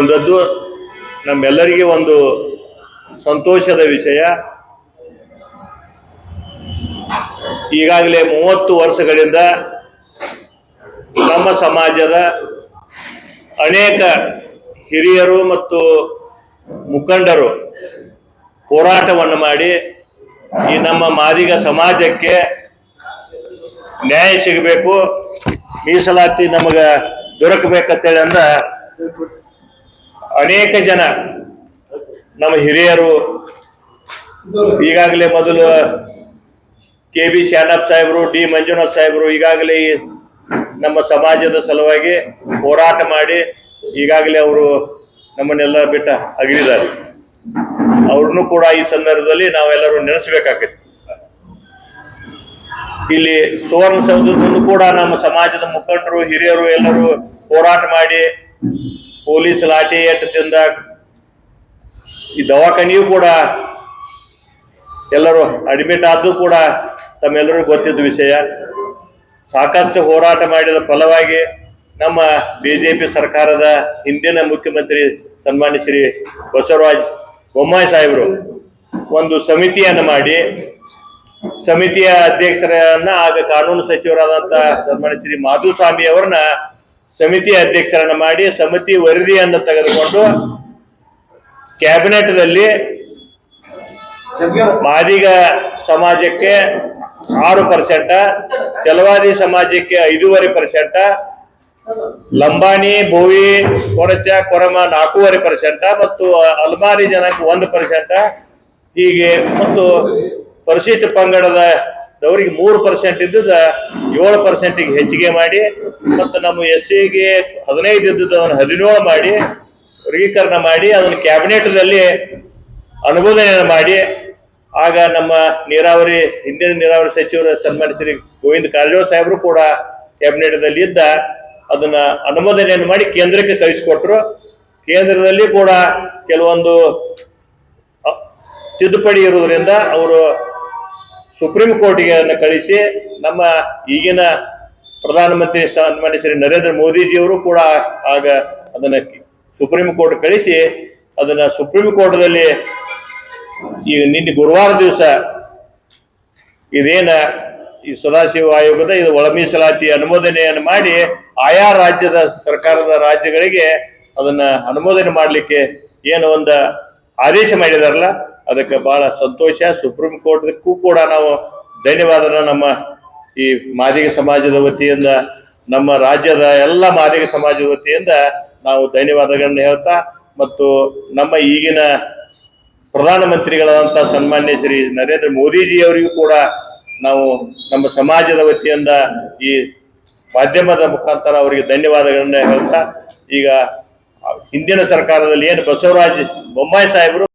ಬಂದದ್ದು ನಮ್ಮೆಲ್ಲರಿಗೆ ಒಂದು ಸಂತೋಷದ ವಿಷಯ. ಈಗಾಗಲೇ 30 ವರ್ಷಗಳಿಂದ ನಮ್ಮ ಸಮಾಜದ ಅನೇಕ ಹಿರಿಯರು ಮತ್ತು ಮುಖಂಡರು ಹೋರಾಟವನ್ನು ಮಾಡಿ ಈ ನಮ್ಮ ಮಾದಿಗ ಸಮಾಜಕ್ಕೆ ನ್ಯಾಯ ಸಿಗಬೇಕು, ಮೀಸಲಾತಿ ನಮಗೆ ದೊರಕಬೇಕಂತೇಳಿ ಅಂದ ಅನೇಕ ಜನ ನಮ್ಮ ಹಿರಿಯರು ಈಗಾಗಲೇ ಮೊದಲು KB ಶಾನಪ್ಪ ಸಾಹೇಬರು, D ಮಂಜುನಾಥ್ ಸಾಹೇಬರು ಈಗಾಗಲೇ ನಮ್ಮ ಸಮಾಜದ ಸಲುವಾಗಿ ಹೋರಾಟ ಮಾಡಿ ಈಗಾಗಲೇ ಅವರು ನಮ್ಮನ್ನೆಲ್ಲ ಬಿಟ್ಟ ಅಗಲಿದ್ದಾರೆ. ಅವ್ರನ್ನೂ ಕೂಡ ಈ ಸಂದರ್ಭದಲ್ಲಿ ನಾವೆಲ್ಲರೂ ನೆನೆಸಬೇಕಾಗ್ತದೆ. ಇಲ್ಲಿ ಸುವರ್ಣಸೌಧದ ಮುಂದೆ ಕೂಡ ನಮ್ಮ ಸಮಾಜದ ಮುಖಂಡರು ಹಿರಿಯರು ಎಲ್ಲರೂ ಹೋರಾಟ ಮಾಡಿ ಪೊಲೀಸ್ ಲಾಠಿ ಎಟ್ಟು ತಿಂದ ಈ ದವಾಖಾನೆಯೂ ಕೂಡ ಎಲ್ಲರೂ ಅಡ್ಮಿಟ್ ಆದ್ದು ಕೂಡ ತಮ್ಮೆಲ್ಲರಿಗೂ ಗೊತ್ತಿದ್ದ ವಿಷಯ. ಸಾಕಷ್ಟು ಹೋರಾಟ ಮಾಡಿದ ಫಲವಾಗಿ ನಮ್ಮ BJP ಸರ್ಕಾರದ ಹಿಂದಿನ ಮುಖ್ಯಮಂತ್ರಿ ಸನ್ಮಾನ್ಯ ಶ್ರೀ ಬಸವರಾಜ ಬೊಮ್ಮಾಯಿ ಸಾಹೇಬರು ಒಂದು ಸಮಿತಿಯನ್ನು ಮಾಡಿ, ಸಮಿತಿಯ ಅಧ್ಯಕ್ಷರನ್ನ ಆಗ ಕಾನೂನು ಸಚಿವರಾದಂಥ ಸನ್ಮಾನ್ಯ ಶ್ರೀ ಮಾಧುಸ್ವಾಮಿ ಅವರನ್ನ ಸಮಿತಿಯ ಅಧ್ಯಕ್ಷರನ್ನ ಮಾಡಿ ಸಮಿತಿ ವರದಿಯನ್ನು ತೆಗೆದುಕೊಂಡು ಕ್ಯಾಬಿನೆಟ್ದಲ್ಲಿ ಮಾದಿಗ ಸಮಾಜಕ್ಕೆ 6%, ಚಲವಾದಿ ಸಮಾಜಕ್ಕೆ 5.5%, ಲಂಬಾಣಿ, ಬೋವಿ, ಕೊರಚ, ಕೊರಮ 4.5% ಮತ್ತು ಅಲ್ಮಾರಿ ಜನಾಂಗ 1%, ಹೀಗೆ ಮತ್ತು ಪರಿಶಿಷ್ಟ ಪಂಗಡದವರಿಗೆ 3% ಇದ್ದುದ 7%ಗೆ ಹೆಚ್ಚಿಗೆ ಮಾಡಿ ಮತ್ತು ನಮ್ಮ SCಗೆ 15 ಇದ್ದುದನ್ನು 17 ಮಾಡಿ ವರ್ಗೀಕರಣ ಮಾಡಿ ಅದನ್ನು ಕ್ಯಾಬಿನೆಟ್ನಲ್ಲಿ ಅನುಮೋದನೆಯನ್ನು ಮಾಡಿ, ಆಗ ನಮ್ಮ ನೀರಾವರಿ ಹಿಂದಿನ ನೀರಾವರಿ ಸಚಿವರು ಸನ್ಮಾನ್ಯ ಶ್ರೀ ಗೋವಿಂದ ಕಾರಜೋಳ ಸಾಹೇಬರು ಕೂಡ ಕ್ಯಾಬಿನೆಟ್ದಲ್ಲಿ ಇದ್ದ ಅದನ್ನ ಅನುಮೋದನೆಯನ್ನು ಮಾಡಿ ಕೇಂದ್ರಕ್ಕೆ ಕಳಿಸಿಕೊಟ್ರು. ಕೇಂದ್ರದಲ್ಲಿ ಕೂಡ ಕೆಲವೊಂದು ತಿದ್ದುಪಡಿ ಇರುವುದರಿಂದ ಅವರು ಸುಪ್ರೀಂ ಕೋರ್ಟ್ಗೆ ಕಳಿಸಿ ನಮ್ಮ ಈಗಿನ ಪ್ರಧಾನಮಂತ್ರಿ ಸನ್ಮಾನ್ಯ ಶ್ರೀ ನರೇಂದ್ರ ಮೋದಿಜಿಯವರು ಕೂಡ ಆಗ ಅದನ್ನ ಸುಪ್ರೀಂ ಕೋರ್ಟ್ ಕಳಿಸಿ ಅದನ್ನ ಸುಪ್ರೀಂ ಕೋರ್ಟ್ದಲ್ಲಿ ಈಗ ನಿನ್ನೆ ಗುರುವಾರ ದಿವಸ ಇದೇನ ಈ ಸದಾಶಿವ ಆಯೋಗದ ಇದು ಒಳ ಮೀಸಲಾತಿ ಅನುಮೋದನೆಯನ್ನು ಮಾಡಿ ಆಯಾ ರಾಜ್ಯದ ಸರ್ಕಾರದ ರಾಜ್ಯಗಳಿಗೆ ಅದನ್ನ ಅನುಮೋದನೆ ಮಾಡಲಿಕ್ಕೆ ಏನು ಒಂದು ಆದೇಶ ಮಾಡಿದಾರಲ್ಲ, ಅದಕ್ಕೆ ಬಹಳ ಸಂತೋಷ. ಸುಪ್ರೀಂ ಕೋರ್ಟ್ಗೂ ಕೂಡ ನಾವು ಧನ್ಯವಾದನ ನಮ್ಮ ಈ ಮಾದಿಗ ಸಮಾಜದ ವತಿಯಿಂದ, ನಮ್ಮ ರಾಜ್ಯದ ಎಲ್ಲ ಮಾದಿಗ ಸಮಾಜದ ವತಿಯಿಂದ ನಾವು ಧನ್ಯವಾದಗಳನ್ನು ಹೇಳ್ತಾ, ಮತ್ತು ನಮ್ಮ ಈಗಿನ ಪ್ರಧಾನಮಂತ್ರಿಗಳಾದಂಥ ಸನ್ಮಾನ್ಯ ಶ್ರೀ ನರೇಂದ್ರ ಮೋದಿಜಿಯವರಿಗೂ ಕೂಡ ನಾವು ನಮ್ಮ ಸಮಾಜದ ವತಿಯಿಂದ ಈ ಮಾಧ್ಯಮದ ಮುಖಾಂತರ ಅವರಿಗೆ ಧನ್ಯವಾದಗಳನ್ನ ಹೇಳ್ತಾ, ಈಗ ಹಿಂದಿನ ಸರ್ಕಾರದಲ್ಲಿ ಏನು ಬಸವರಾಜ ಬೊಮ್ಮಾಯಿ ಸಾಹೇಬರು